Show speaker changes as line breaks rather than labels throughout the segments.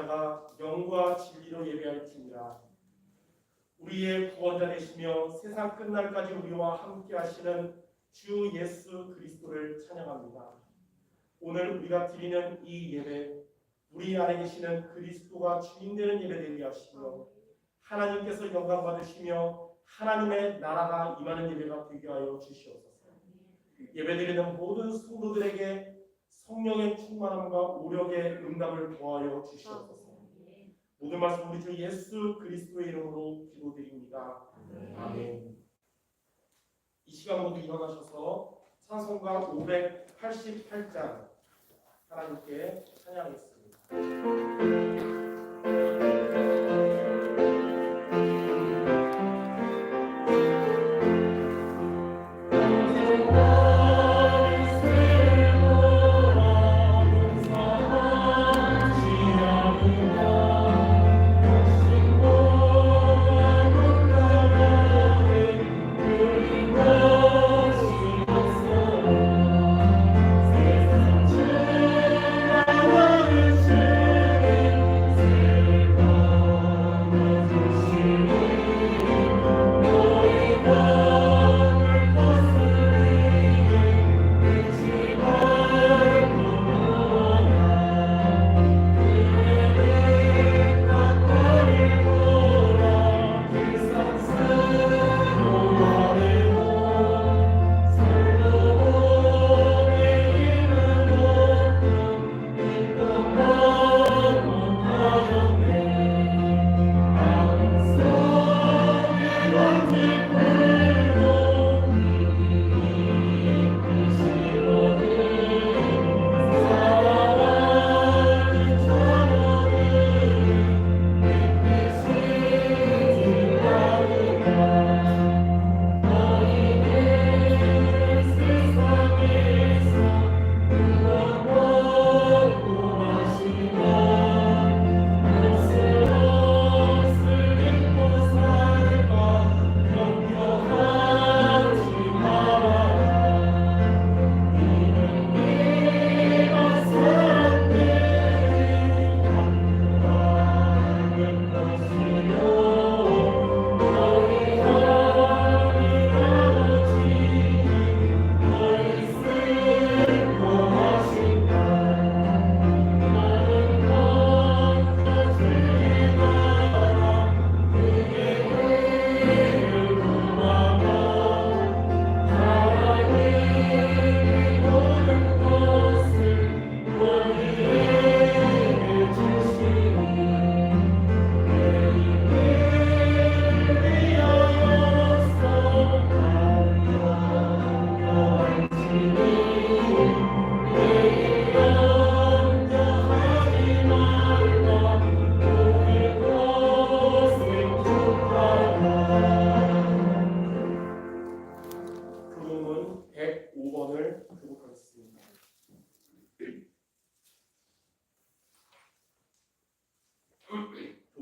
십자가 영과 진리로 예배할지니라. 우리의 구원자 되시며 세상 끝날까지 우리와 함께 하시는 주 예수 그리스도를 찬양합니다. 오늘 우리가 드리는 이 예배, 우리 안에 계시는 그리스도가 주인 되는 예배 되게 하시며 하나님께서 영광 받으시며 하나님의 나라가 임하는 예배가 되게 하여 주시옵소서. 예배드리는 모든 성도들에게 성령의 충만함과 오력의 응답을 더하여 주시옵소서. 모든 말씀 우리 주 예수 그리스도의 이름으로 기도드립니다. 아멘. 이 시간 모두 일어나셔서 찬송가 588장 하나님께 찬양하겠습니다.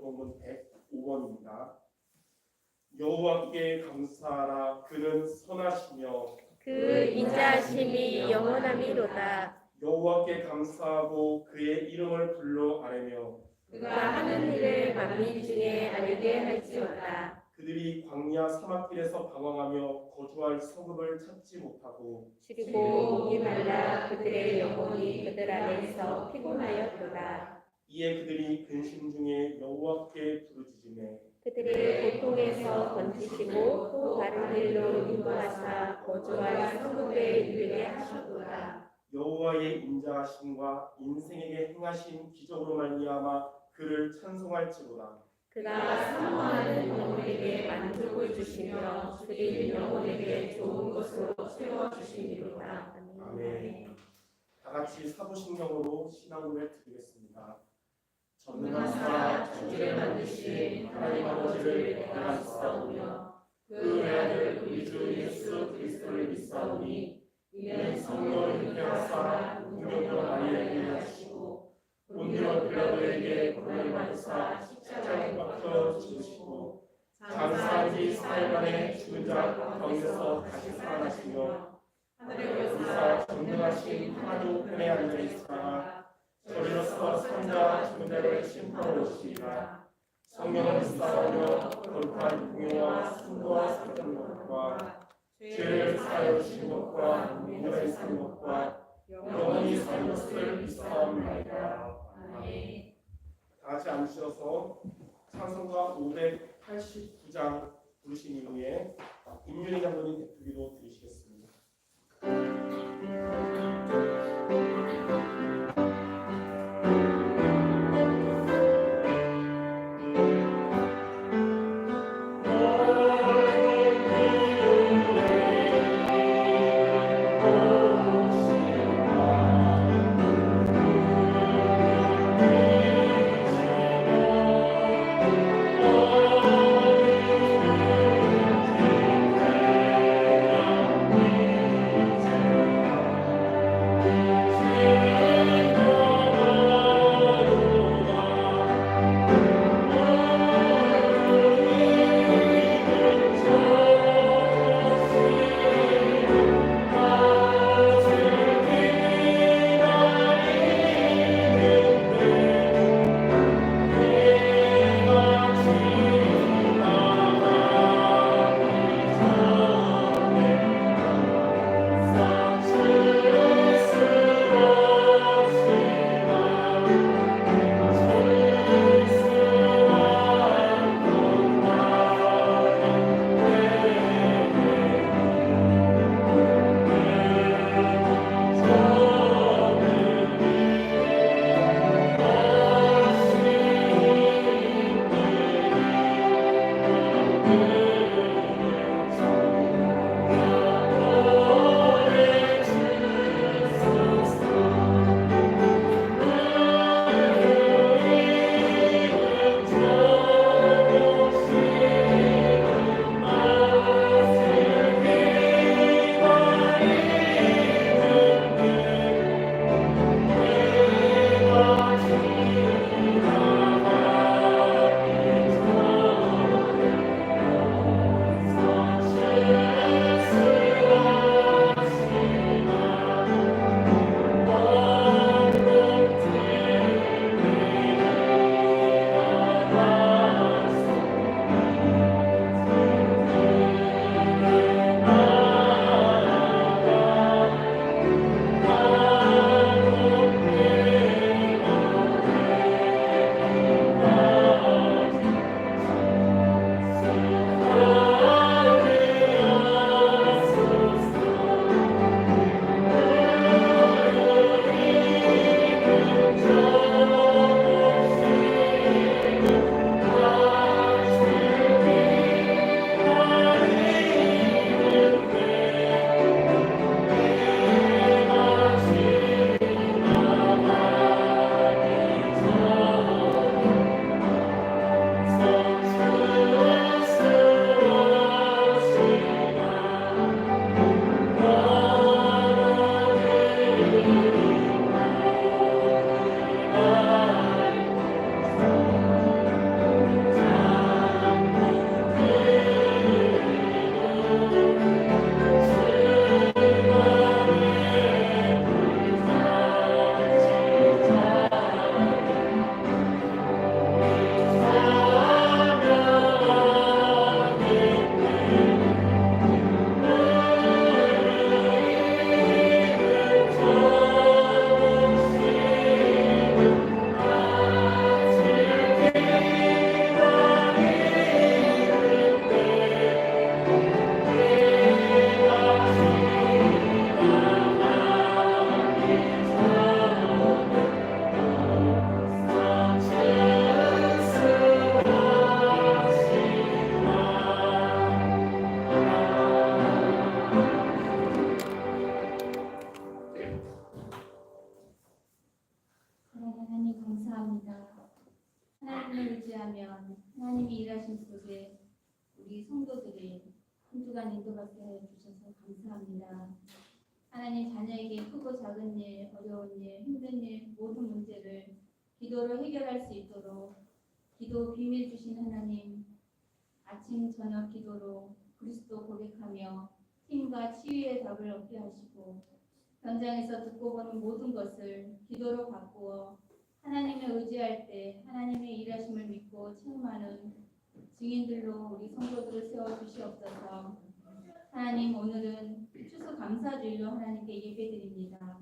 교본문 105번입니다. 여호와께 감사하라. 그는 선하시며
그 인자하심이 영원함이로다.
여호와께 감사하고 그의 이름을 불러 아뢰며
그가 하는 일을 만민 중에 알게 할지어다.
그들이 광야 사막길에서 방황하며 거주할 성읍을 찾지 못하고
그리고 목이 말라 그들의 영혼이 그들 안에서 피곤하였도다.
이에 그들이 근심 중에 여호와께 부르짖으매
그들을 고통에서 건지시고 또 다른 일로 인도하사 거주할 성읍에 이르게 하셨도다.
여호와의 인자하심과 인생에게 행하신 기적으로 말미암아 그를 찬송할지로다.
그가 사모하는 영혼에게 만족을 주시며 줄인 영혼에게 좋은 것으로 채워주시리로다.
아멘. 다 같이 사도신경으로 신앙고백 드리겠습니다.
전능하사 천지를 만드신 하나님 아버지를 내가 믿사오며 그 외아들 우리 주 예수 그리스도를 믿사오니 이는 성령을 잉태하사 운명으로 마리아에게 하시고 본디오 빌라도에게 고난을 받으사 십자가에 박혀 죽으시고 장사한 지 4일 만에 죽은 자 가운데서 다시 살아나시며 하늘에 오르사 전능하신 하나님 편에 앉아 있으나
저리로서 산자 중대를 심판하러 오시리라. 성령을 쌓으며 거룩한 공예와 순도와 사는 것과 죄를 사하여 주신 것과 믿음을 사는 것과 영원히 사는 것을 믿사옵나이다.
아멘.
다 같이 앉으셔서 찬송가 589장 부르신 이후에 임윤희 장로님 대표기도 드리시겠습니다.
하나님 감사합니다. 하나님을 의지하면 하나님이 일하신 속에 우리 성도들이 한 주간 인도받게 하여 주셔서 감사합니다. 하나님 자녀에게 크고 작은 일, 어려운 일, 힘든 일, 모든 문제를 기도로 해결할 수 있도록 기도 비밀 주신 하나님, 아침 저녁 기도로 그리스도 고백하며 힘과 치유의 답을 얻게 하시고 현장에서 듣고 보는 모든 것을 기도로 바꾸어 하나님을 의지할 때 하나님의 일하심을 믿고 체험하는 증인들로 우리 성도들을 세워주시옵소서. 하나님, 오늘은 추수감사주일로 하나님께 예배드립니다.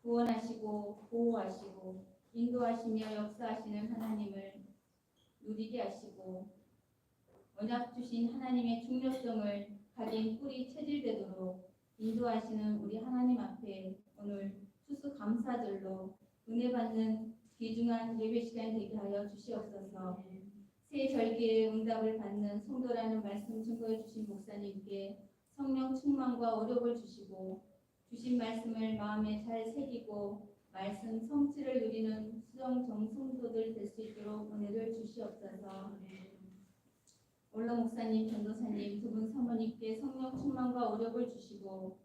구원하시고 보호하시고 인도하시며 역사하시는 하나님을 누리게 하시고 언약 주신 하나님의 중요성을 가진 뿔이 체질되도록 인도하시는 우리 하나님 앞에 오늘 추수감사절로 은혜 받는 귀중한 예배 시간 되게 하여 주시옵소서. 새 절기의 응답을 받는 성도라는 말씀 증거해 주신 목사님께 성령 충만과 어렵을 주시고 주신 말씀을 마음에 잘 새기고 말씀 성취를 누리는 수정 정성도들 될 수 있도록 은혜를 주시옵소서. 올로 목사님, 전도사님 두 분 사모님께 성령 충만과 어렵을 주시고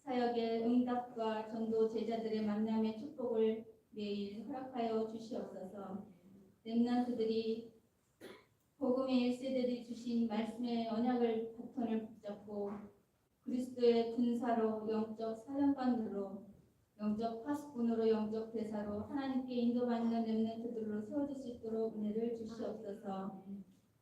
사역의 응답과 전도 제자들의 만남의 축복을 매일 허락하여 주시옵소서. 렘넌트들이 복음의 1세대들이 주신 말씀의 언약을 바톤을 붙잡고 그리스도의 군사로 영적 사령관으로 영적 파수꾼으로 영적 대사로 하나님께 인도받는 렘넌트들로 세워질 수 있도록 은혜를 주시옵소서.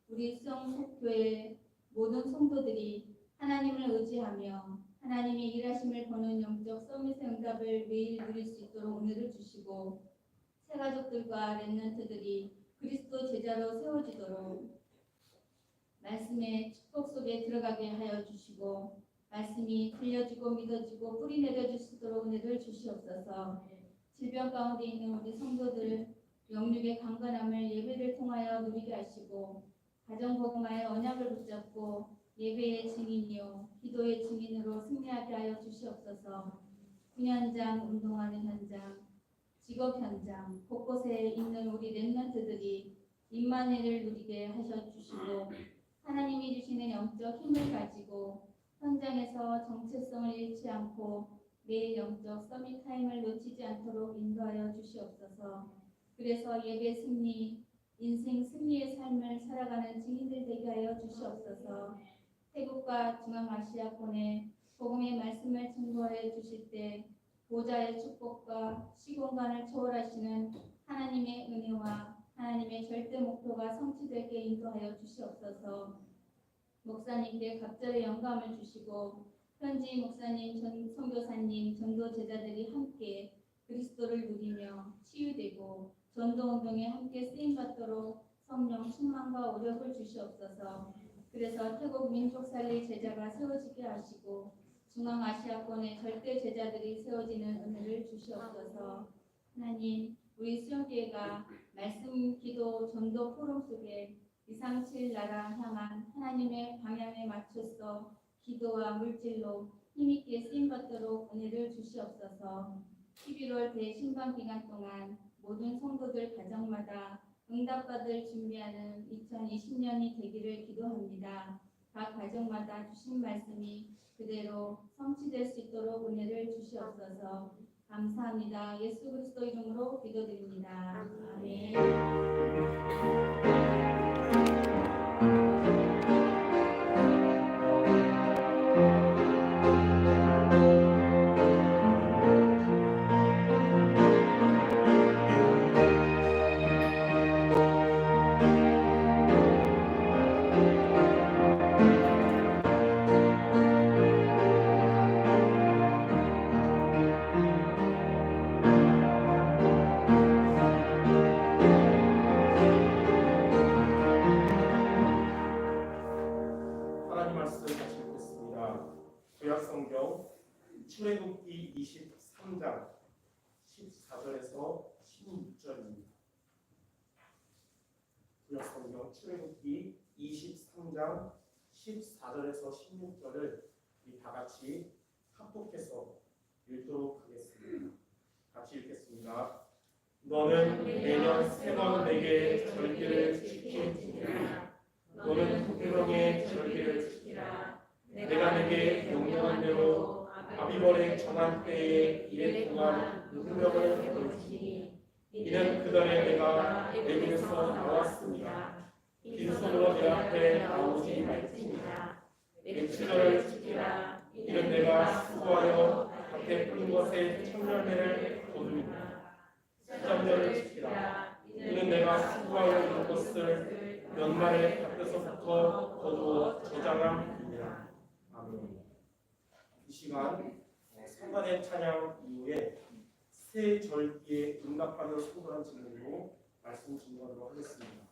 우리 수영속교회 모든 성도들이 하나님을 의지하며 하나님의 일하심을 보는 영적 서밋의 응답을 매일 누릴 수 있도록 은혜를 주시고 새 가족들과 렘넌트들이 그리스도 제자로 세워지도록 말씀의 축복 속에 들어가게 하여 주시고 말씀이 들려지고 믿어지고 뿌리 내려질 수 있도록 은혜를 주시옵소서. 질병 가운데 있는 우리 성도들 영육의 강건함을 예배를 통하여 누리게 하시고 가정복음화의 언약을 붙잡고 예배의 증인이요 기도의 증인으로 승리하게 하여 주시옵소서. 군현장, 운동하는 현장, 직업 현장 곳곳에 있는 우리 렘넌트들이 임마누엘을 누리게 하셔 주시고 하나님이 주시는 영적 힘을 가지고 현장에서 정체성을 잃지 않고 매일 영적 서밋 타임을 놓치지 않도록 인도하여 주시옵소서. 그래서 예배 승리, 인생 승리의 삶을 살아가는 증인들 되게 하여 주시옵소서. 태국과 중앙아시아권에 복음의 말씀을 증거해 주실 때 보좌의 축복과 시공간을 초월하시는 하나님의 은혜와 하나님의 절대 목표가 성취되게 인도하여 주시옵소서. 목사님께 갑절의 영감을 주시고 현지 목사님, 선교사님, 전도 제자들이 함께 그리스도를 누리며 치유되고 전도운동에 함께 쓰임받도록 성령 충만과 오력을 주시옵소서. 그래서 태국 민족살리 제자가 세워지게 하시고 중앙아시아권의 절대 제자들이 세워지는 은혜를 주시옵소서. 하나님, 우리 수영교회가 말씀, 기도, 전도 포럼 속에 237 나라 향한 하나님의 방향에 맞춰서 기도와 물질로 힘있게 쓰임받도록 은혜를 주시옵소서. 11월 대신방 기간 동안 모든 성도들 가정마다 응답받을 준비하는 2020년이 되기를 기도합니다. 각 가정마다 주신 말씀이 그대로 성취될 수 있도록 은혜를 주시옵소서. 감사합니다. 예수 그리스도 이름으로 기도드립니다. 아멘.
하나님 말씀 같이 읽겠습니다. 구약성경 출애굽기 23장 14절에서 16절입니다. 구약성경 출애굽기 23장 14절에서 16절을 우리 다 같이 합독해서 읽도록 하겠습니다. 같이 읽겠습니다. 너는 매년 3번 내게 절기를 지킬지니라. 너는 국경의 절기를 지키라. 내가 내게 명령한 대로 아비벌에 정한 때에 이래 동안 누명을 해볼지니 이는 그날에 내가 애굽에서 나왔습니다. 빈손으로 내 앞에 나오지 말지니라. 내 추절을 지키라. 이는 내가 수고하여 밭에 뿌린 것에 천열매를 거두리라. 시점 명절을 지키라. 이는 내가 수고하여 이룬 것을 연말에 밭에서부터 거두어 저장함이니라. 아멘. 이 시간 성간의 찬양 이후에 새 절기에 응답하는 성도란 질문으로 말씀 진행하도록 하겠습니다.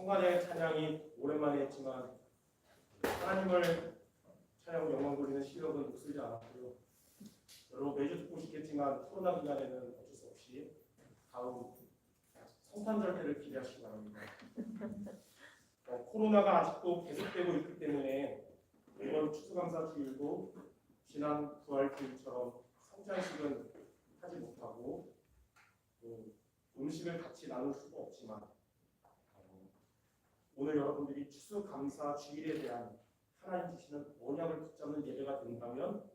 성관의 찬양이 오랜만에 했지만 하나님을 찬양 영광 돌리는 실력은 없지 않았고요. 여러분 매주 듣고 싶겠지만 코로나 기간에는 어쩔 수 없이 다음 성탄절 때를 기대하시기 바랍니다. 코로나가 아직도 계속되고 있기 때문에 이번 추수감사 주일도 지난 부활주일처럼 성찬식은 하지 못하고 음식을 같이 나눌 수도 없지만 오늘 여러분들이 추수감사 주일에 대한 하나님 주시는 언약을 붙잡는 예배가 된다면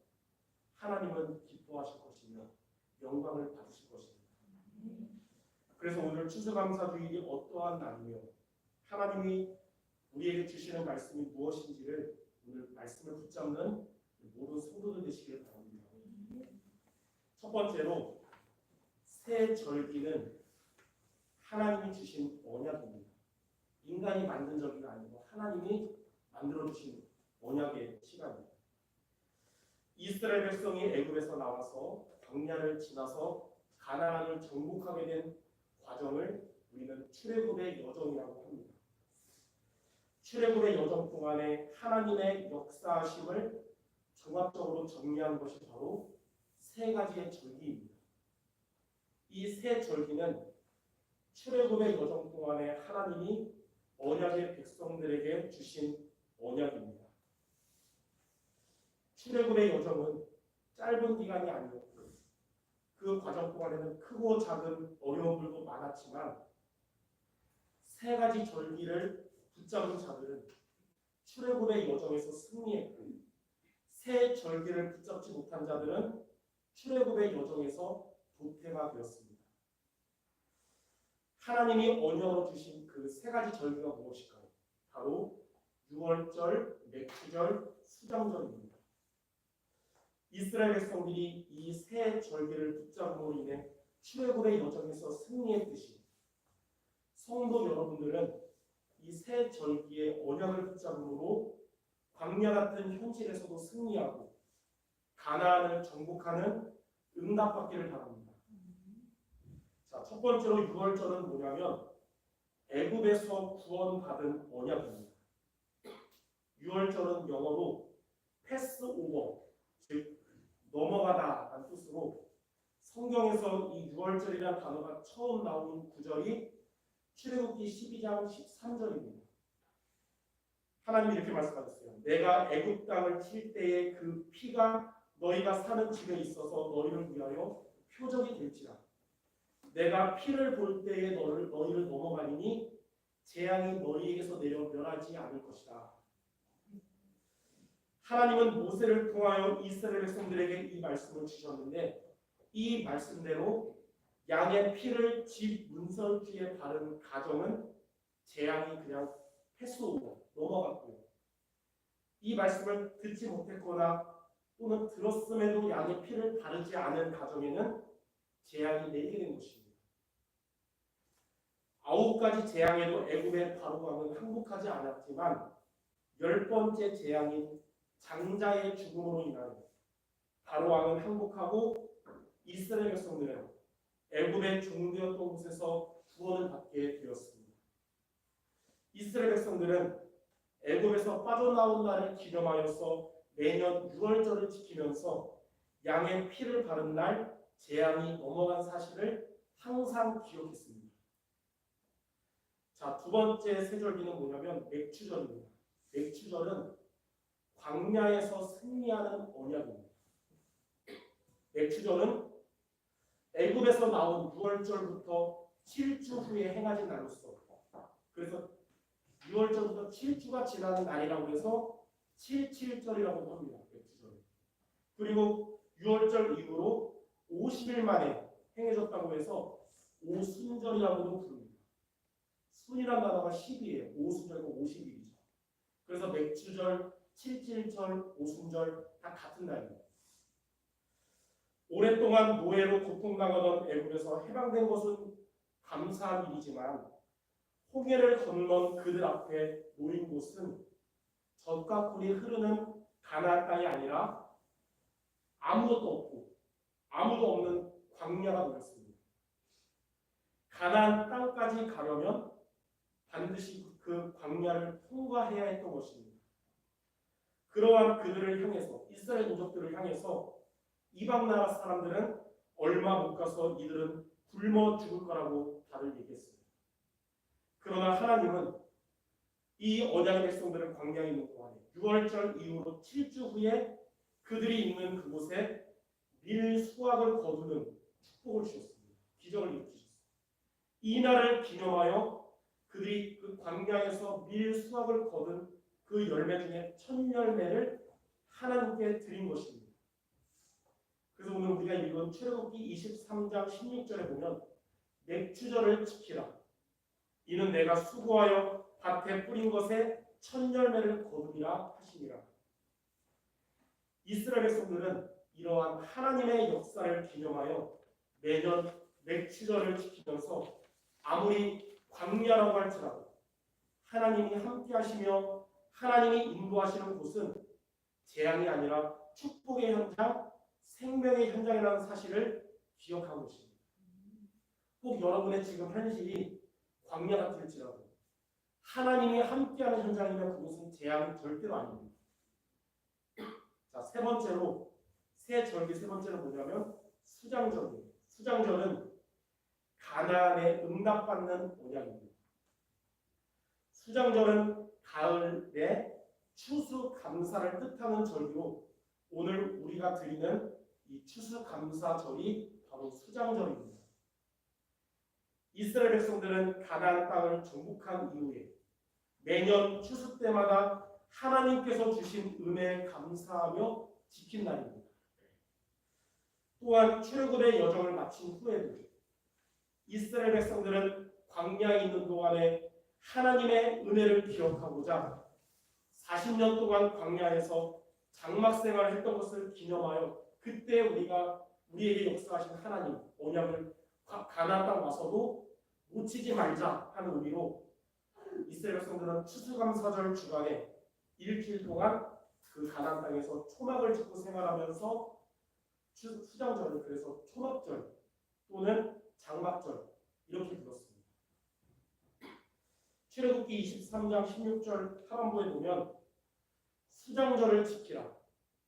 하나님은 기뻐하실 것이며 영광을 받으실 것입니다. 그래서 오늘 추수감사 주일이 어떠한 날이며 하나님이 우리에게 주시는 말씀이 무엇인지를 오늘 말씀을 붙잡는 모든 성도들 되시길 바랍니다. 첫 번째로 새 절기는 하나님이 주신 언약입니다. 인간이 만든 절기가 아니고 하나님이 만들어 주신 언약의 시간입니다. 이스라엘 백성이 애굽에서 나와서 광야를 지나서 가나안을 정복하게 된 과정을 우리는 출애굽의 여정이라고 합니다. 출애굽의 여정 동안에 하나님의 역사하심을 종합적으로 정리한 것이 바로 세 가지의 절기입니다. 이 세 절기는 출애굽의 여정 동안에 하나님이 언약의 백성들에게 주신 언약입니다. 출애굽의 여정은 짧은 기간이 아니었고 그 과정 동안에는 크고 작은 어려움들도 많았지만 세 가지 절기를 붙잡은 자들은 출애굽의 여정에서 승리했고 새 절기를 붙잡지 못한 자들은 출애굽의 여정에서 도태가 되었습니다. 하나님이 언약으로 주신 그 세 가지 절기가 무엇일까요? 바로 유월절, 맥주절, 수장절입니다. 이스라엘 백성들이 이 세 절기를 붙잡음으로 인해 출애굽의 여정에서 승리했듯이 성도 여러분들은 이 세 절기의 언약을 붙잡음으로 광야 같은 현실에서도 승리하고 가나안을 정복하는 응답받기를 바랍니다. 자, 첫 번째로 유월절은 뭐냐면 애굽에서 구원받은 언약입니다. 유월절은 영어로 패스오버, 즉 넘어가다라는 뜻으로 성경에서 이 유월절이라는 단어가 처음 나온 구절이 출애굽기 12장 13절입니다. 하나님이 이렇게 말씀하셨어요. 내가 애굽 땅을 칠 때에 그 피가 너희가 사는 집에 있어서 너희를 위하여 표적이 될지라. 내가 피를 볼 때에 너희를 넘어가리니 재앙이 너희에게서 내려 멸하지 않을 것이다. 하나님은 모세를 통하여 이스라엘 백성들에게 이 말씀을 주셨는데 이 말씀대로 양의 피를 집 문설주에 바른 가정은 재앙이 그냥 패스오고 넘어갔고요. 이 말씀을 듣지 못했거나 또는 들었음에도 양의 피를 바르지 않은 가정에는 재앙이 내리게 된 것입니다. 9가지 재앙에도 애굽의 바로 왕은 항복하지 않았지만 10번째 재앙인 장자의 죽음으로 인하여 바로 왕은 항복하고 이스라엘 백성들은 애굽의 종되었던 곳에서 구원을 받게 되었습니다. 이스라엘 백성들은 애굽에서 빠져나온 날을 기념하여서 매년 6월절을 지키면서 양의 피를 바른 날 재앙이 넘어간 사실을 항상 기억했습니다. 자, 두 번째 세절기는 뭐냐면 맥추절입니다. 맥추절은 광야에서 승리하는 언약입니다. 맥추절은 애굽에서 나온 6월절부터 7주 후에 행하진 날로서 그래서 6월절부터 7주가 지나는 날이라고 해서 7.7절이라고 합니다. 맥추절. 그리고 6월절 이후로 50일 만에 행해졌다고 해서 오순절이라고도 부릅니다. 순이라는 단어가 10이에요. 오순절이고 50일이죠. 그래서 맥추절, 7.7절, 오순절 다 같은 날입니다. 오랫동안 노예로 고통당하던 애굽에서 해방된 것은 감사한 일이지만 홍해를 건넌 그들 앞에 놓인 곳은 젖과 꿀이 흐르는 가나안 땅이 아니라 아무것도 없고 아무도 없는 광야가 놓였습니다. 가나안 땅까지 가려면 반드시 그 광야를 통과해야 했던 것입니다. 그러한 그들을 향해서 이스라엘 민족들을 향해서 이방 나라 사람들은 얼마 못 가서 이들은 굶어 죽을 거라고 다들 얘기했습니다. 그러나 하나님은 이 언약의 백성들을 광야에 있는 동안에 6월절 이후로 7주 후에 그들이 있는 그곳에 밀 수확을 거두는 축복을 주셨습니다. 기적을 일으키셨습니다. 이 날을 기념하여 그들이 그 광야에서 밀수확을 거둔 그 열매 중에 첫 열매를 하나님께 드린 것입니다. 그래서 오늘 우리가 읽은 출애굽기 23장 16절에 보면 맥추절을 지키라. 이는 내가 수고하여 밭에 뿌린 것에 첫 열매를 거두리라 하시니라. 이스라엘 백성들은 이러한 하나님의 역사를 기념하여 매년 맥추절을 지키면서 아무리 광야라고 할지라도 하나님이 함께 하시며 하나님이 인도하시는 곳은 재앙이 아니라 축복의 현장, 생명의 현장이라는 사실을 기억하고 있습니다. 꼭 여러분의 지금 현실이 광야 같을지라도 하나님이 함께하는 현장이면 그곳은 재앙이 절대로 아닙니다. 자, 세 번째로 새 절기 세 번째는 뭐냐면 수장절이에요. 수장절은 가나안에 응답받는 언약입니다. 수장절은 가을에 추수감사를 뜻하는 절기로 오늘 우리가 드리는 이 추수감사절이 바로 수장절입니다. 이스라엘 백성들은 가나안 땅을 정복한 이후에 매년 추수 때마다 하나님께서 주신 은혜에 감사하며 지킨 날입니다. 또한 출애굽의 여정을 마친 후에도 이스라엘 백성들은 광야에 있는 동안에 하나님의 은혜를 기억하고자 40년 동안 광야에서 장막 생활을 했던 것을 기념하여 그때 우리에게 역사하신 하나님 언약을 가나안 땅 와서도 놓치지 말자 하는 의미로 이스라엘 백성들은 추수감사절 주간에 일주일 동안 그 가나안 땅에서 초막을 짓고 생활하면서 수장절을 그래서 초막절 또는 장막절 이렇게 불렀습니다. 출애굽기 23장 16절 하반부에 보면 수장절을 지키라.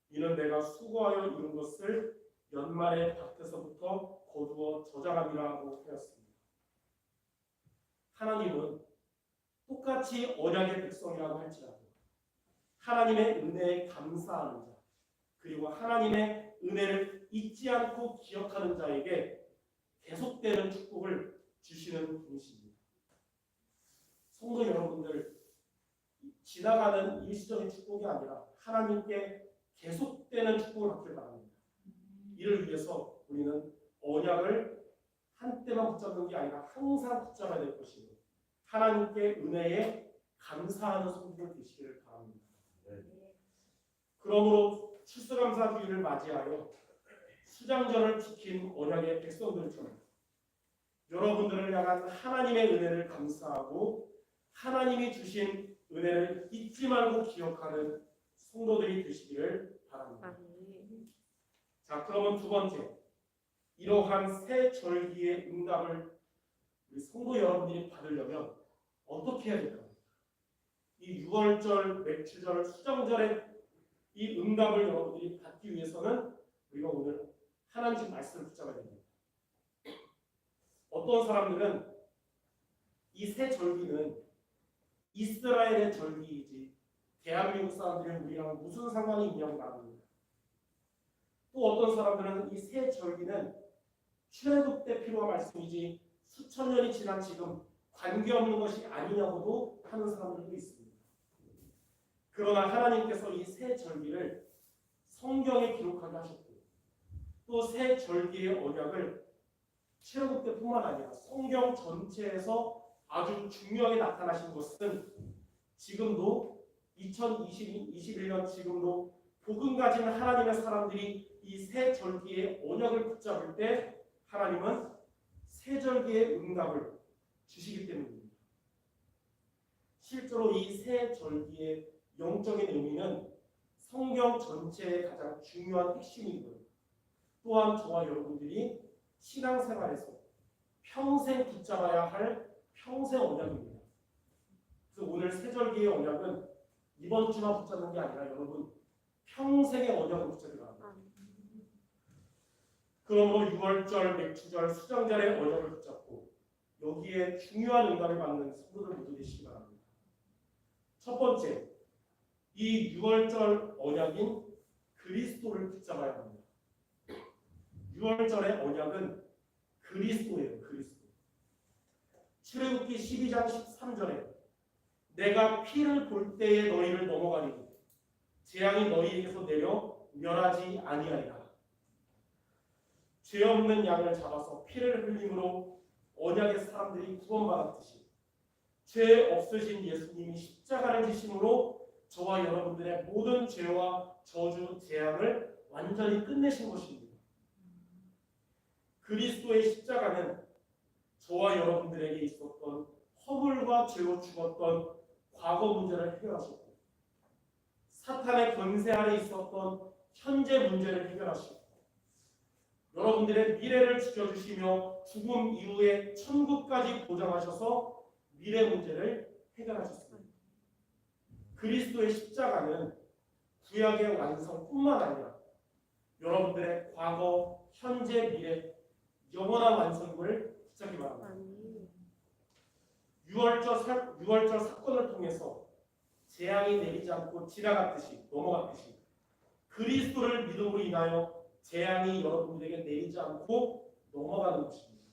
이는 내가 수고하여 이룬 것을 연말에 밭에서부터 거두어 저장함이라고 하였습니다. 하나님은 똑같이 언약의 백성이라고 할지라도 하나님의 은혜에 감사하는 자 그리고 하나님의 은혜를 잊지 않고 기억하는 자에게 계속되는 축복을 주시는 분이십니다. 성도 여러분들, 지나가는 일시적인 축복이 아니라 하나님께 계속되는 축복을 받길 바랍니다. 이를 위해서 우리는 언약을 한때만 붙잡는 게 아니라 항상 붙잡아야 될 것이고 하나님께 은혜에 감사하는 성도들 되시기를 바랍니다. 그러므로 추수감사 주일을 맞이하여 수장절을 지킨 언약의 백성들처럼 여러분들을 향한 하나님의 은혜를 감사하고 하나님이 주신 은혜를 잊지 말고 기억하는 성도들이 되시기를 바랍니다. 자, 그러면 두 번째, 이러한 새 절기의 응답을 우리 성도 여러분들이 받으려면 어떻게 해야 될까요? 이 6월절, 맥추절, 수장절의 이 응답을 여러분들이 받기 위해서는 우리가 오늘 하나님 말씀을 붙잡아야 됩니다. 어떤 사람들은 이 새 절기는 이스라엘의 절기이지 대한민국 사람들은 우리랑 무슨 상관이 있냐고 말합니다. 또 어떤 사람들은 이 새 절기는 출애굽 때 필요한 말씀이지 수천 년이 지난 지금 관계없는 것이 아니냐고도 하는 사람들도 있습니다. 그러나 하나님께서 이 새 절기를 성경에 기록하게 하셨고 또 새 절기의 언약을 출애굽 때뿐만 아니라 성경 전체에서 아주 중요하게 나타나신 것은 지금도 2021년 지금도 복음 가진 하나님의 사람들이 이 새 절기의 언약을 붙잡을 때 하나님은 새 절기의 응답을 주시기 때문입니다. 실제로 이 새 절기의 영적인 의미는 성경 전체의 가장 중요한 핵심이고요. 또한 저와 여러분들이 신앙생활에서 평생 붙잡아야 할 평생 언약입니다. 그래서 오늘 새 절기의 언약은 이번 주만 붙잡는 게 아니라 여러분 평생의 언약을 붙잡으라 합니다. 그러므로 6월절, 맥추절, 수장절의 언약을 붙잡고 여기에 중요한 응답을 받는 성도들 모두 되시기 바랍니다. 첫 번째, 이 6월절 언약인 그리스도를 붙잡아야 합니다. 6월절의 언약은 그리스도예요. 그리스도. 출애굽기 12장 13절에 내가 피를 볼 때에 너희를 넘어가리니 재앙이 너희에게서 내려 멸하지 아니하리라. 죄 없는 양을 잡아서 피를 흘림으로 언약의 사람들이 구원받았듯이 죄 없으신 예수님이 십자가를 지심으로 저와 여러분들의 모든 죄와 저주, 재앙을 완전히 끝내신 것입니다. 그리스도의 십자가는 저와 여러분들에게 있었던 허물과 죄로 죽었던 과거 문제를 해결하셨고 사탄의 권세 아래 있었던 현재 문제를 해결하시고 여러분들의 미래를 지켜주시며 죽음 이후에 천국까지 보장하셔서 미래 문제를 해결하셨습니다. 그리스도의 십자가는 구약의 완성뿐만 아니라 여러분들의 과거, 현재, 미래 영원한 완성을 붙잡기 바랍니다. 6월절 사건을 통해서 재앙이 내리지 않고 지나갔듯이 넘어갔듯이 그리스도를 믿음으로 인하여 재앙이 여러분들에게 내리지 않고 넘어가는 것입니다.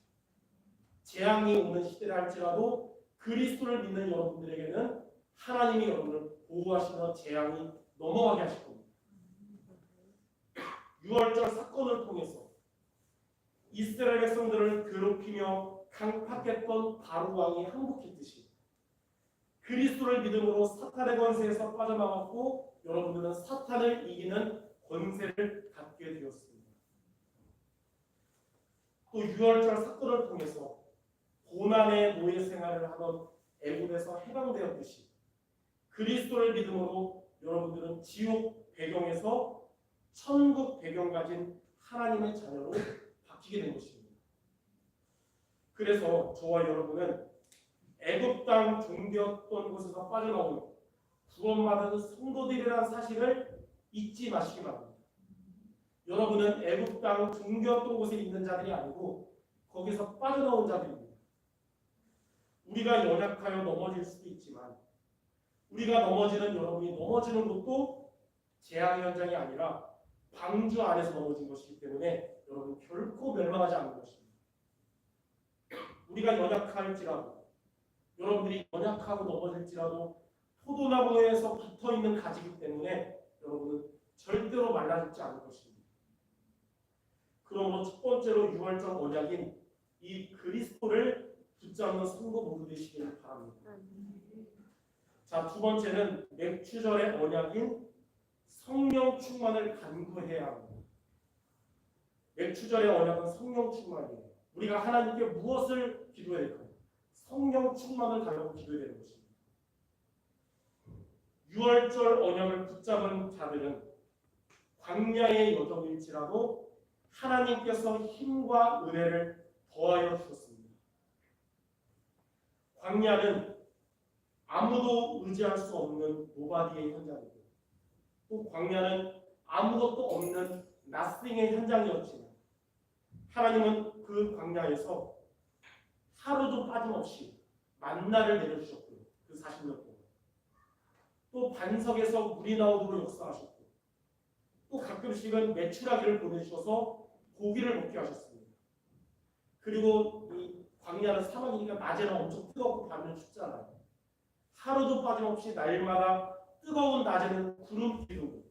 재앙이 오는 시대를 할지라도 그리스도를 믿는 여러분들에게는 하나님이 여러분을 보호하시며 재앙이 넘어가게 하실 겁니다. 6월절 사건을 통해서 이스라엘 백성들을 괴롭히며 강팍했던 바로 왕이 항복했듯이 그리스도를 믿음으로 사탄의 권세에서 빠져나왔고 여러분들은 사탄을 이기는 권세를 갖게 되었습니다. 또 6월절 사건을 통해서 고난의 노예 생활을 하던 애굽에서 해방되었듯이 그리스도를 믿음으로 여러분들은 지옥 배경에서 천국 배경 가진 하나님의 자녀로 바뀌게 된 것입니다. 그래서 저와 여러분은 애굽 땅 종되었던 곳에서 빠져나온 구원받은 성도들이라는 사실을 잊지 마시기 바랍니다. 여러분은 애굽 땅 종되었던 곳에 있는 자들이 아니고 거기서 빠져나온 자들입니다. 우리가 연약하여 넘어질 수도 있지만 우리가 넘어지는 여러분이 넘어지는 것도 재앙 현장이 아니라 방주 안에서 넘어진 것이기 때문에 여러분 결코 멸망하지 않는 것입니다. 우리가 연약할지라도 여러분들이 연약하고 넘어질지라도 포도나무에서 붙어있는 가지이기 때문에 여러분은 절대로 말라붙지 않을 것입니다. 그러므로 첫 번째로 6월절 언약인 이 그리스도를 붙잡는 성도 모두 되시기를 바랍니다. 자, 두 번째는 맥추절의 언약인 성령 충만을 간구해야 합니다. 맥추절의 언약은 성령 충만이에요. 우리가 하나님께 무엇을 기도해야 될까요? 성령 충만을 달라고 기도해야 되는 것입니다. 6월절 언약을 붙잡은 자들은 광야의 여정일지라도 하나님께서 힘과 은혜를 더하여 주셨습니다. 광야는 아무도 의지할 수 없는 노바디의 현장이고 또 광야는 아무것도 없는 나스ing의 현장이었지만 하나님은 그 광야에서 하루도 빠짐없이 만나를 내려주셨고요. 그 40년 동안 또 반석에서 물이 나오도록 역사하셨고 또 가끔씩은 메추라기를 보내주셔서 고기를 먹게 하셨습니다. 그리고 이 광야는 사막이니까 낮에는 엄청 뜨겁고 밤에는 춥잖아요. 하루도 빠짐없이 날마다 뜨거운 낮에는 구름 기둥,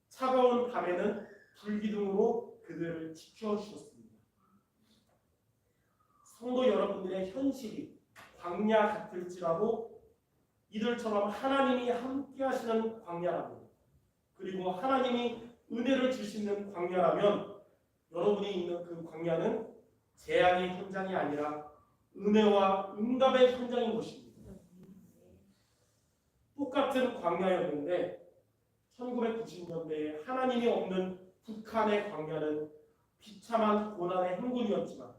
차가운 밤에는 불 기둥으로 그들을 지켜주셨습니다. 성도 여러분들의 현실이 광야 같을지라도 이들처럼 하나님이 함께 하시는 광야라면 그리고 하나님이 은혜를 주시는 광야라면 여러분이 있는 그 광야는 재앙의 현장이 아니라 은혜와 응답의 현장인 것입니다. 똑같은 광야였는데 1990년대에 하나님이 없는 북한의 광야는 비참한 고난의 행군이었지만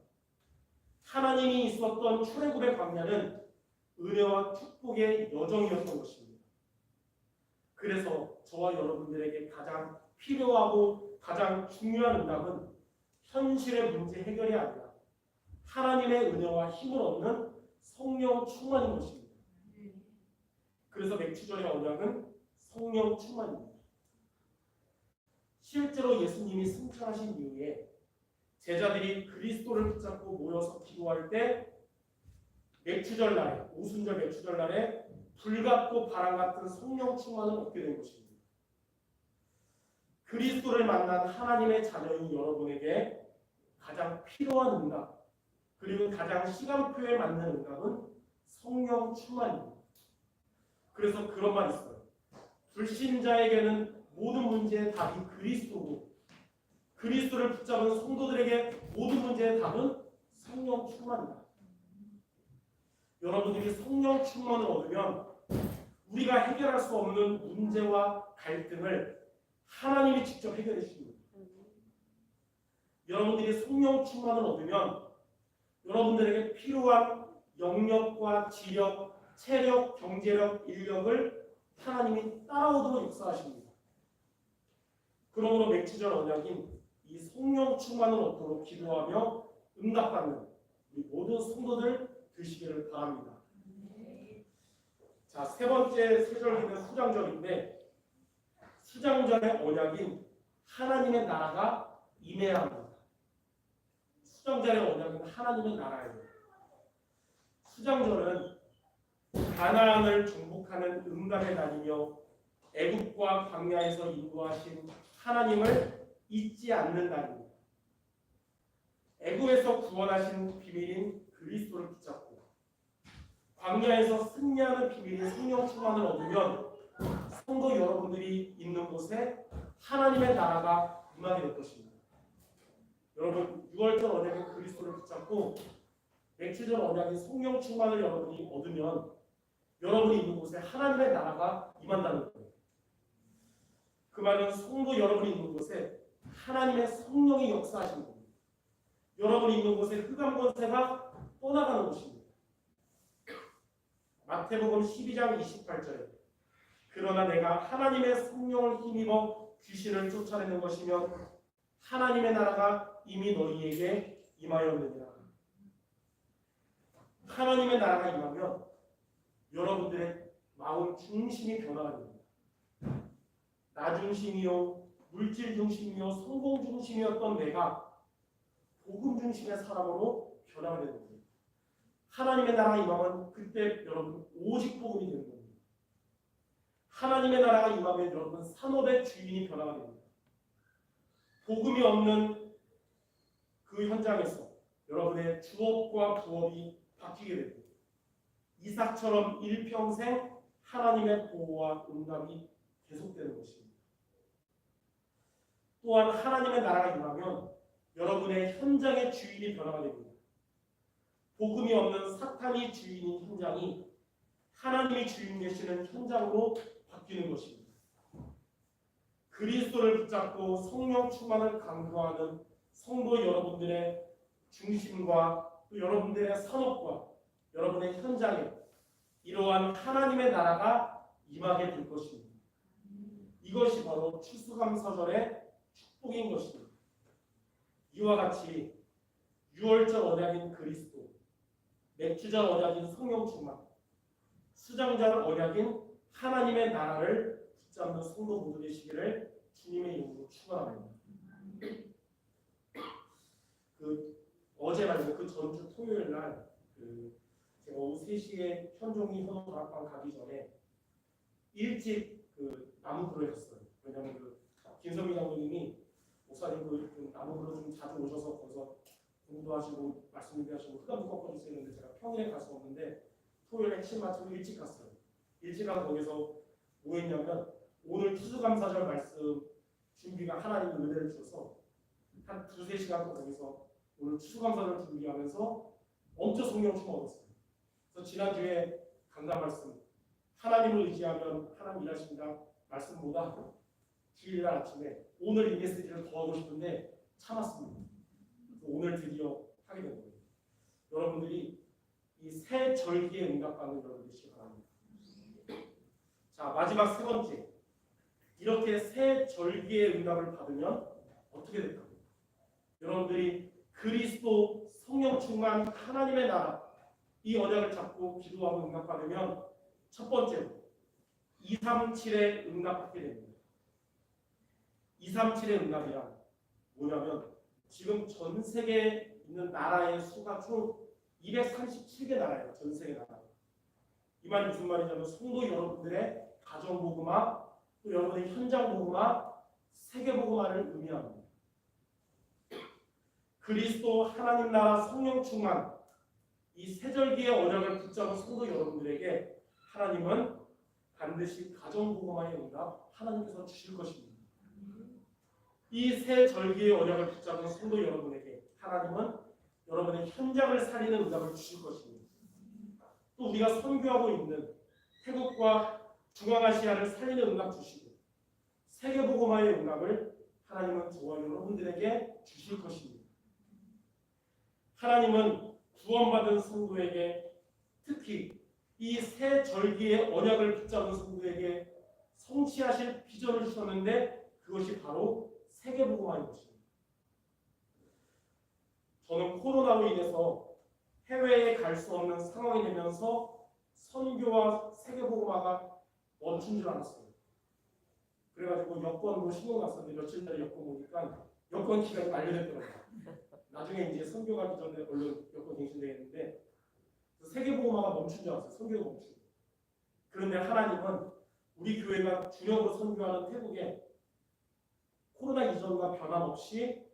하나님이 있었던 출애굽의 광야는 은혜와 축복의 여정이었던 것입니다. 그래서 저와 여러분들에게 가장 필요하고 가장 중요한 응답은 현실의 문제 해결이 아니라 하나님의 은혜와 힘을 얻는 성령 충만인 것입니다. 그래서 맥추절의 언약은 성령 충만입니다. 실제로 예수님이 승천하신 이후에 제자들이 그리스도를 붙잡고 모여서 기도할 때 맥주절 날에, 오순절 맥주절 날에 불같고 바람 같은 성령 충만을 얻게 된 것입니다. 그리스도를 만난 하나님의 자녀인 여러분에게 가장 필요한 응답, 그리고 가장 시간표에 맞는 응답은 성령 충만입니다. 그래서 그런 말 있어요. 불신자에게는 모든 문제의 답이 그리스도고, 그리스도를 붙잡은 성도들에게 모든 문제의 답은 성령 충만이다. 여러분들이 성령 충만을 얻으면 우리가 해결할 수 없는 문제와 갈등을 하나님이 직접 해결해 주십니다. 여러분들이 성령 충만을 얻으면 여러분들에게 필요한 영역과 지력, 체력, 경제력, 인력을 하나님이 따라오도록 역사하십니다. 그러므로 맥주절 언약인 이 성령 충만을 얻도록 기도하며 응답받는 우리 모든 성도들 되시기를 바랍니다. 자, 세 번째 세절기는 수장절인데, 수장절의 언약인 하나님의 나라가 임해야 합니다. 수장절의 언약은 하나님의 나라예요. 수장절은 가나안을 정복하는 응답의 날이며 애국과 광야에서 인도하신 하나님을 잊지 않는 날입니다. 애국에서 구원하신 비밀인 그리스도를 붙잡고 광야에서 승리하는 비밀인 성령 충만을 얻으면 성도 여러분들이 있는 곳에 하나님의 나라가 임하게 될 것입니다. 여러분, 6월절 언약인 그리스도를 붙잡고 맥주절 언약인 성령 충만을 여러분이 얻으면 여러분이 있는 곳에 하나님의 나라가 임한다는 거예요. 그 말은 성도 여러분이 있는 곳에 하나님의 성령이 역사하시는 겁니다. 여러분이 있는 곳에 흑암 권세가 떠나가는 것입니다. 마태복음 12장 28절에 그러나 내가 하나님의 성령을 힘입어 귀신을 쫓아내는 것이면 하나님의 나라가 이미 너희에게 임하였느니라. 하나님의 나라가 임하면 여러분들의 마음 중심이 변화가 됩니다. 나 중심이요, 물질 중심이요, 성공 중심이었던 내가 복음 중심의 사람으로 변화가 되는 겁니다. 하나님의 나라가 임하면 그때 여러분 오직 복음이 되는 겁니다. 하나님의 나라가 임하면 여러분 산업의 주인이 변화가 됩니다. 복음이 없는 그 현장에서 여러분의 주업과 부업이 바뀌게 됩니다. 이삭처럼 일평생 하나님의 보호와 응답이 계속되는 것입니다. 또한 하나님의 나라가 임하면 여러분의 현장의 주인이 변화가 됩니다. 복음이 없는 사탄이 주인인 현장이 하나님이 주인 되시는 현장으로 바뀌는 것입니다. 그리스도를 붙잡고 성령 충만을 강구하는 성도 여러분들의 중심과 또 여러분들의 산업과 여러분의 현장에 이러한 하나님의 나라가 임하게 될 것입니다. 이것이 바로 추수감사절의 축복인 것입니다. 이와 같이 6월절 언약인 그리스도, 맥주절 언약인 성령 충만, 수장절 언약인 하나님의 나라를 붙잡는 성도 모두 되시기를 주님의 이름으로 축원합니다. 어제 말고 그 전주 토요일 날 제가 오후 3시에 현종이 현호 다락방 가기 전에 일찍 나무 불을 했어요. 왜냐하면 김선미 장로님이 목사님 나무 불을 좀 자주 오셔서 거기서 공부도 하시고 말씀도 하시고 흑암도 꺾어주세요 했는데 제가 평일에 갈 수 없는데 토요일에 핵심 마치고 일찍 갔어요. 일찍 가서 거기서 뭐 했냐면 오늘 추수감사절 말씀 준비가 하나님이 은혜를 주셔서 한 2-3시간 동안 거기서 오늘 추수감사절 준비하면서 엄청 성령 충만 얻었어요. 그래서 지난주에 강단 말씀 하나님을 의지하면 하나님 일하십니다 말씀보다 주일날 아침에 오늘 이 메시지를 더 하고 싶은데 참았습니다. 오늘 드디어 하게 된 거예요. 여러분들이 이 새 절기에 응답받는 여러분 되시기 바랍니다. 자, 마지막 세 번째, 이렇게 새 절기의 응답을 받으면 어떻게 될까? 여러분들이 그리스도 성령 충만 하나님의 나라 이 언약을 잡고 기도하고 응답받으면 첫 번째로 237의 응답받게 됩니다. 237의 응답이란 뭐냐면 지금 전 세계에 있는 나라의 수가 총 237개 나라예요. 전 세계 나라. 이 말이 무슨 말이냐면 성도 여러분들의 가정 복음화, 또 여러분의 현장 복음화, 세계 복음화를 의미합니다. 그리스도 하나님 나라 성령 충만, 이 세절기의 언약을 붙잡은 성도 여러분들에게 하나님은 반드시 가정 복음화의 응답 하나님께서 주실 것입니다. 이 세 절기의 언약을 붙잡은 성도 여러분에게 하나님은 여러분의 현장을 살리는 응답을 주실 것입니다. 또 우리가 선교하고 있는 태국과 중앙아시아를 살리는 응답 주시고 세계 복음화의 응답을 하나님은 저와 여러분들에게 주실 것입니다. 하나님은 구원받은 성도에게 특히 이 세 절기의 언약을 붙잡은 성도에게 성취하실 비전을 주셨는데 그것이 바로 세계복음화인 것입니다. 저는 코로나로 인해서 해외에 갈 수 없는 상황이 되면서 선교와 세계복음화가 멈춘 줄 알았어요. 그래가지고 여권도 신청났었는데 며칠 전에 여권 보니까 여권 기간이 만료됐더라고요. 나중에 이제 선교 가기 전에 얼른 여권 갱신되겠는데 세계복음화가 멈춘 줄 알았어요. 선교가 멈추고. 그런데 하나님은 우리 교회가 주력으로 선교하는 태국에 코로나 이전과 변함없이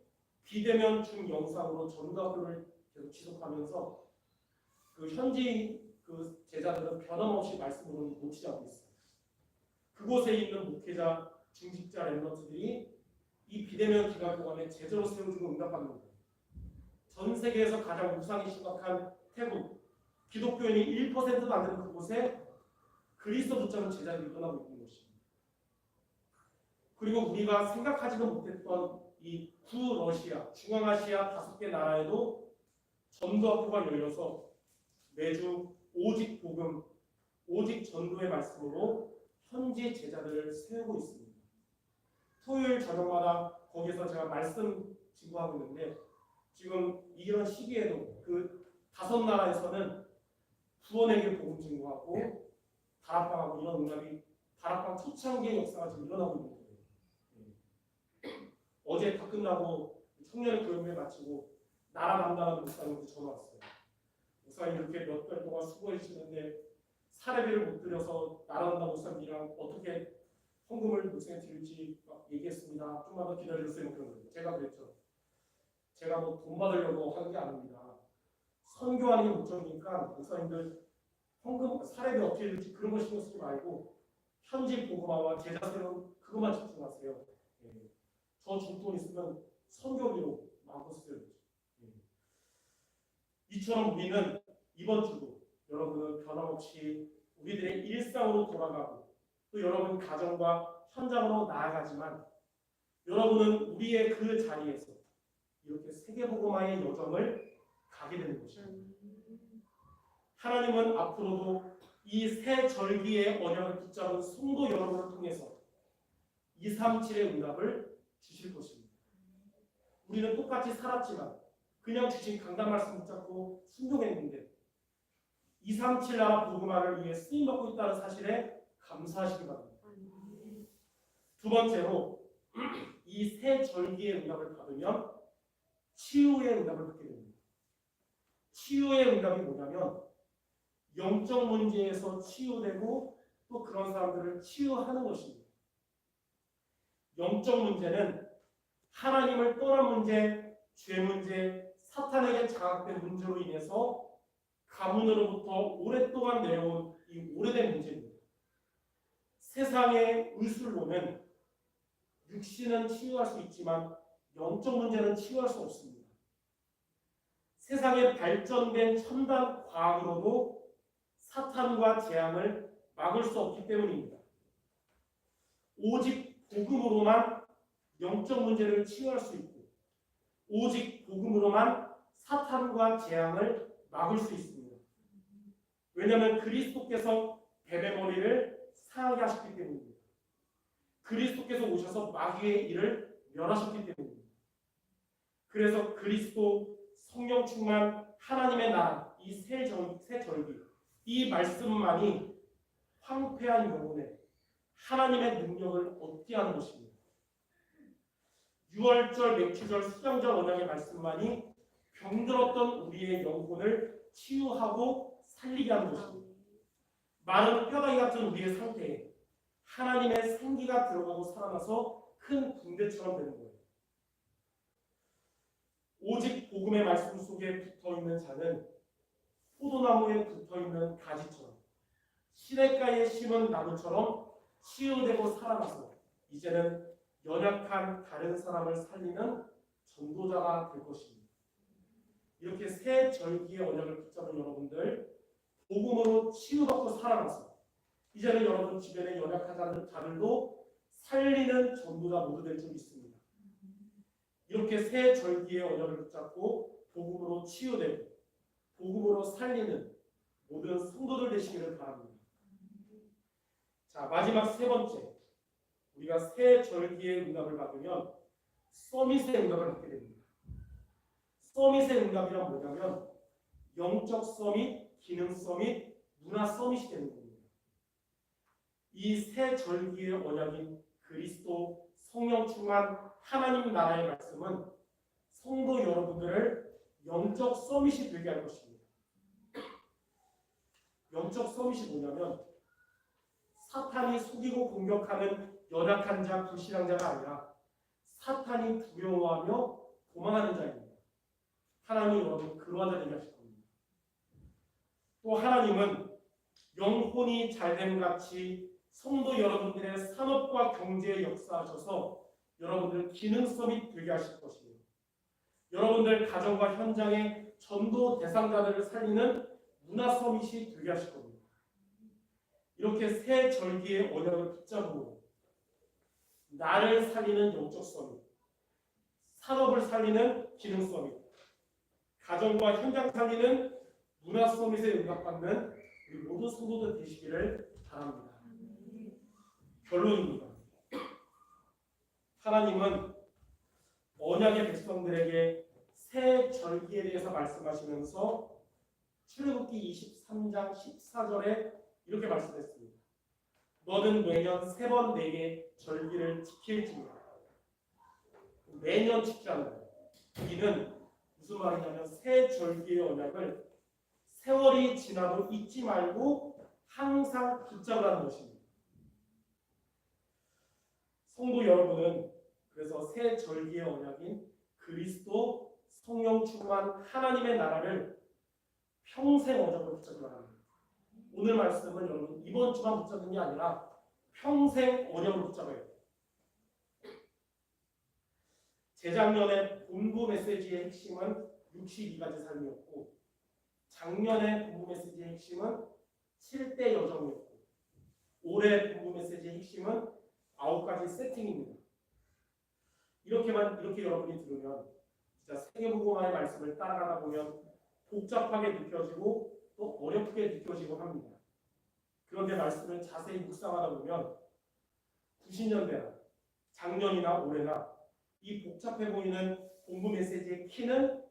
비대면 중영상으로 전도학교를 계속 지속하면서 그 현지 그 제자들은 변함없이 말씀으로 놓치지 않고 있어요. 그곳에 있는 목회자, 중직자 랩런트들이 이 비대면 기간 동안에 제대로 세워주고 응답받는 거예요. 전 세계에서 가장 우상이 심각한 태국, 기독교인이 1%도 안 되는 그곳에 그리스도 붙잡은 제자들이 떠나고 있는 것입니다. 그리고 우리가 생각하지도 못했던 이 구러시아, 중앙아시아 5개 나라에도 전도학교가 열려서 매주 오직 복음, 오직 전도의 말씀으로 현지 제자들을 세우고 있습니다. 토요일 저녁마다 거기서 제가 말씀 증거하고 있는데 지금 이런 시기에도 그 5나라에서는 구원에게 복음 증거하고 다락방하고 이런 응답이 다락방 초창기의 역사가 지금 일어나고 있는 거예요. 어제 다 끝나고 청년의 교육을 마치고 나라 담당하는 목사님한테 전화 왔어요. 목사님 이렇게 몇 달 동안 수고해 주시는데 사례비를 못 드려서 나라 담당 목사님이랑 어떻게 헌금을 목사님 드릴지 막 얘기했습니다. 좀만 더 기다려주세요. 그런 거예요. 제가 그랬죠. 제가 뭐 돈 받으려고 하는 게 아닙니다. 선교하는 게 목적이니까 목사님들 헌금 사례비 어떻게 될지 그런 거 신경 쓰지 말고 현지 복음화와 제자 세우는 그것만 집중하세요. 예. 저 줄 돈 있으면 선교비로 마음껏 쓰세요. 예. 이처럼 우리는 이번 주도 여러분은 변함없이 우리들의 일상으로 돌아가고 또 여러분 가정과 현장으로 나아가지만 여러분은 우리의 그 자리에서 이렇게 세계복음화의 여정을 가게 되는 것입니다. 하나님은 앞으로도 이 새 절기의 언약을 붙잡은 성도 여러분을 통해서 237의 응답을 주실 것입니다. 우리는 똑같이 살았지만 그냥 주신 강단 말씀 붙잡고 순종했는데 237 나라 복음화를 위해 쓰임받고 있다는 사실에 감사하시기 바랍니다. 두 번째로 이 새 절기의 응답을 받으면 치유의 응답을 받게 됩니다. 치유의 응답이 뭐냐면 영적 문제에서 치유되고 또 그런 사람들을 치유하는 것입니다. 영적 문제는 하나님을 떠난 문제, 죄 문제, 사탄에게 장악된 문제로 인해서 가문으로부터 오랫동안 내려온 이 오래된 문제입니다. 세상의 의술로는 육신은 치유할 수 있지만 영적 문제는 치유할 수 없습니다. 세상에 발전된 첨단 과학으로도 사탄과 재앙을 막을 수 없기 때문입니다. 오직 복음으로만 영적 문제를 치유할 수 있고 오직 복음으로만 사탄과 재앙을 막을 수 있습니다. 왜냐하면 그리스도께서 뱀의 머리를 상하게 하셨기 때문입니다. 그리스도께서 오셔서 마귀의 일을 멸하셨기 때문입니다. 그래서 그리스도 성령 충만 하나님의 나라 이 새 절기 이 말씀만이 황폐한 영혼에 하나님의 능력을 얻게 하는 것입니다. 유월절, 맥주절, 수장절 언약의 말씀만이 병들었던 우리의 영혼을 치유하고 살리게 하는 것입니다. 마른 뼈다귀 같은 우리의 상태에 하나님의 생기가 들어가고 살아나서 큰 붕대처럼 되는 거예요. 오직 복음의 말씀 속에 붙어있는 자는 포도나무에 붙어있는 가지처럼 시냇가에 심은 나무처럼 치유되고 살아나서 이제는 연약한 다른 사람을 살리는 전도자가 될 것입니다. 이렇게 새 절기의 언약을 붙잡은 여러분들, 복음으로 치유받고 살아나서 이제는 여러분 주변의 연약한 자들도 살리는 전도자 모두 될 줄 믿습니다. 이렇게 새 절기의 언약을 붙잡고 복음으로 치유되고 복음으로 살리는 모든 성도들 되시기를 바랍니다. 자, 마지막 세 번째, 우리가 새 절기의 응답을 받으면 서밋의 응답을 받게 됩니다. 서밋의 응답이란 뭐냐면 영적 서밋, 기능 서밋, 문화 서밋이 되는 겁니다. 이 새 절기의 언약인 그리스도 성령 충만 하나님 나라의 말씀은 성도 여러분들을 영적 서밋이 되게 할 것입니다. 영적 서밋이 뭐냐면 사탄이 속이고 공격하는 연약한 자, 불신앙 자가 아니라 사탄이 두려워하며 도망하는 자입니다. 하나님이 여러분 그러한 자 되게 하실 겁니다. 또 하나님은 영혼이 잘됨 같이 성도 여러분들의 산업과 경제에 역사하셔서 여러분들 기능 서밋 되게 하실 것입니다. 여러분들 가정과 현장의 전도 대상자들을 살리는 문화 서밋이 되게 하실 겁니다. 이렇게 새 절기의 언약을 붙잡고 나를 살리는 영적 서밋, 산업을 살리는 기능 서밋, 가정과 현장 살리는 문화 서밋에 응답받는 우리 모든 성도들 되시기를 바랍니다. 결론입니다. 하나님은 언약의 백성들에게 새 절기에 대해서 말씀하시면서 출애굽기 23장 14절에 이렇게 말씀했습니다. 너는 매년 3번 내게 절기를 지킬지니라. 매년 지키라는 거예요. 이는 무슨 말이냐면 새 절기의 언약을 세월이 지나도 잊지 말고 항상 붙잡으라는 것입니다. 성도 여러분은 그래서 새 절기의 언약인 그리스도 성령 충만 하나님의 나라를 평생 언약으로 붙잡으라 합니다. 오늘 말씀은 여러분 이번 주만 붙잡는 게 아니라 평생 언약으로 붙잡아야 돼요. 재작년에 본부 메시지의 핵심은 62가지 삶이었고 작년에 본부 메시지의 핵심은 7대 여정이었고 올해 본부 메시지의 핵심은 9가지 세팅입니다. 이렇게 여러분이 들으면 진짜 세계복음화의 말씀을 따라가다 보면 복잡하게 느껴지고 또 어렵게 느껴지고 합니다. 그런데 말씀을 자세히 묵상하다 보면 90년대나 작년이나 올해나 이 복잡해 보이는 본부 메시지의 키는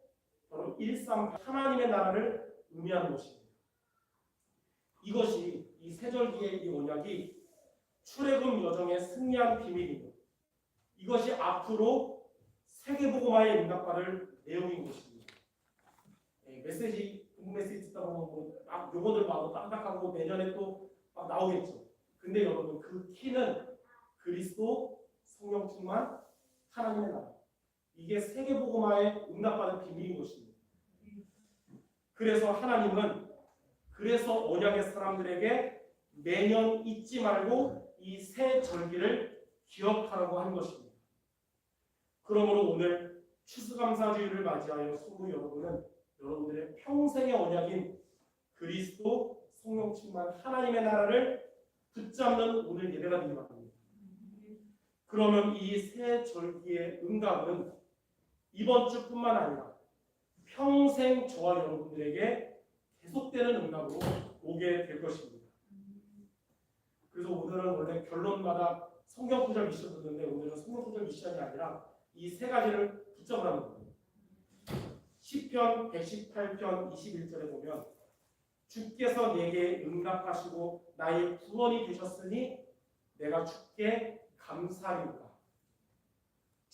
바로 일상 하나님의 나라를 의미하는 것입니다. 이것이 이 세절기의 이 언약이 출애굽 여정의 승리한 비밀이며 이것이 앞으로 세계복음화에 응답받을 내용인 것입니다. 본부 메시지 듣다 보면 막 용어들 막 딱딱하고 내년에 또 막 나오겠죠. 근데 여러분 그 키는 그리스도 성령 충만 하나님의 나라. 이게 세계복음화에 응답받을 비밀인 것입니다. 그래서 하나님은 언약의 사람들에게 매년 잊지 말고 이 새 절기를 기억하라고 하는 것입니다. 그러므로 오늘 추수감사주일을 맞이하여 성도 여러분은 여러분들의 평생의 언약인 그리스도 성령 충만 하나님의 나라를 붙잡는 오늘 예배가 되기 바랍니다. 그러면 이 새 절기의 응답은 이번 주뿐만 아니라 평생 저와 여러분들에게 계속되는 응답으로 오게 될 것입니다. 그래서 오늘은 원래 결론마다 성경 구절 미션을 듣는데 오늘은 성경 구절 미션이 아니라 이 세 가지를 붙잡으라는 겁니다. 시편 118편 21절에 보면 주께서 내게 응답하시고 나의 구원이 되셨으니 내가 주께 감사하리로다.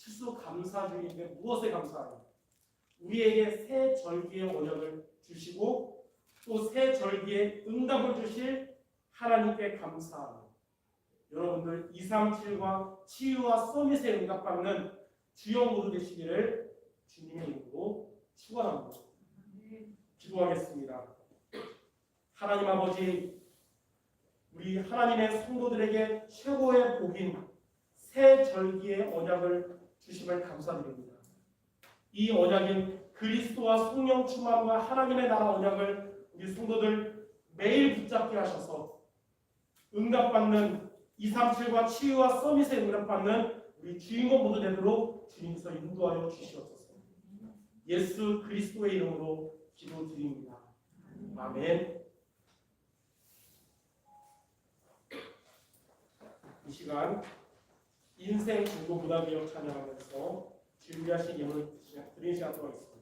추수감사주의인데 무엇에 감사하냐? 우리에게 새 절기의 언약을 주시고 또 새 절기의 응답을 주실 하나님께 감사하며 여러분들 237과 치유와 서밋에 응답받는 주영으로 되시기를 주님의 이름으로 축원합니다. 기도하겠습니다. 하나님 아버지, 우리 하나님의 성도들에게 최고의 복인 새 절기의 언약을 주심을 감사드립니다. 이 언약인 그리스도와 성령 충만과 하나님의 나라 언약을 우리 성도들 매일 붙잡게 하셔서 응답받는 237과 치유와 서밋에 응답받는 우리 주인공 모두 되도록 주님께서 인도하여 주시옵소서. 예수 그리스도의 이름으로 기도드립니다. 아멘. 이 시간 인생 중고문화개혁 찬양하면서 준비하신 예물 드리는 시간 들어가겠습니다.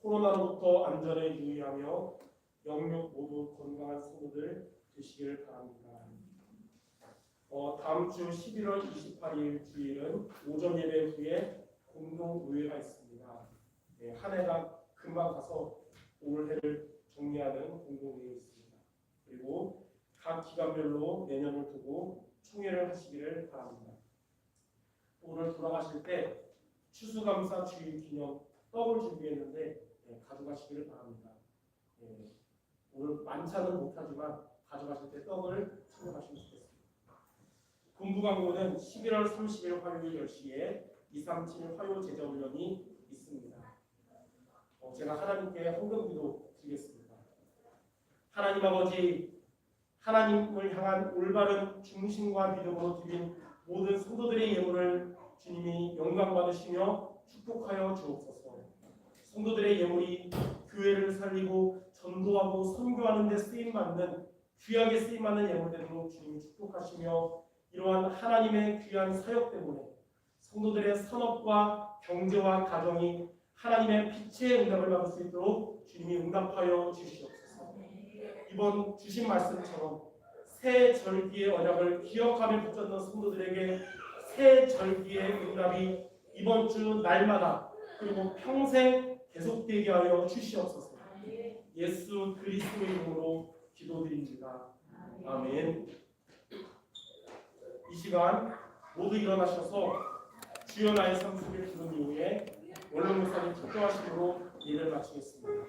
코로나로부터 안전에 유의하며 영육 모두 건강한 성도들 되시기를 바랍니다. 다음 주 11월 28일 주일은 오전 예배 후에 공동의회가 있습니다. 한 해가 금방 가서 올해를 정리하는 공동회의 있습니다. 그리고 각 기관별로 내년을 두고 총회를 하시기를 바랍니다. 오늘 돌아가실 때 추수감사 주일 기념 떡을 준비했는데 가져가시기를 바랍니다. 오늘 만찬은 못하지만 가져가실 때 떡을 챙겨가시면 좋겠습니다. 군부 광고는 11월 30일 화요일 10시에 237 화요 제자훈련이 있습니다. 제가 하나님께 헌금기도 드리겠습니다. 하나님 아버지, 하나님을 향한 올바른 중심과 믿음으로 드린 모든 성도들의 예물을 주님이 영광 받으시며 축복하여 주옵소서. 성도들의 예물이 교회를 살리고 전도하고 선교하는 데 쓰임받는 귀하게 쓰임받는 예물들로 주님이 축복하시며 이러한 하나님의 귀한 사역 때문에 성도들의 산업과 경제와 가정이 하나님의 빛의 응답을 받을 수 있도록 주님이 응답하여 주시옵소서. 이번 주신 말씀처럼 새 절기의 언약을 기억하며 붙잡는 성도들에게 새 절기의 응답이 이번 주 날마다 그리고 평생 계속되게 하여 주시옵소서. 예수 그리스도의 이름으로 기도드립니다. 아멘. 이 시간 모두 일어나셔서 주여 나의 삶을 부른 이후에 원로 목사님 축도하심으로 예를 마치겠습니다.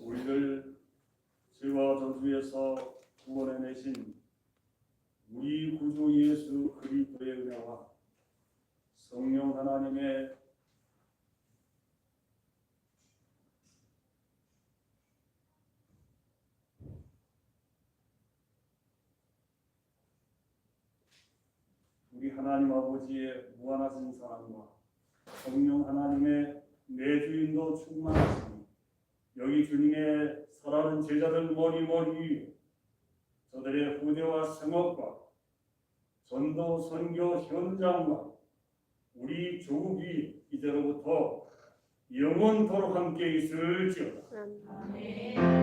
우리를 죄와 저주에서 구원해내신 우리 구주 예수 그리스도의 은혜와 성령 하나님의 우리 하나님 아버지의 무한하신 사랑과 성령 하나님의 내주인도 충만하시니 여기 주님의 사랑하는 제자들 머리 위에 저들의 후대와 성업과 전도 선교 현장과 우리 조국이 이제로부터 영원토록 함께 있을지어다.
아멘.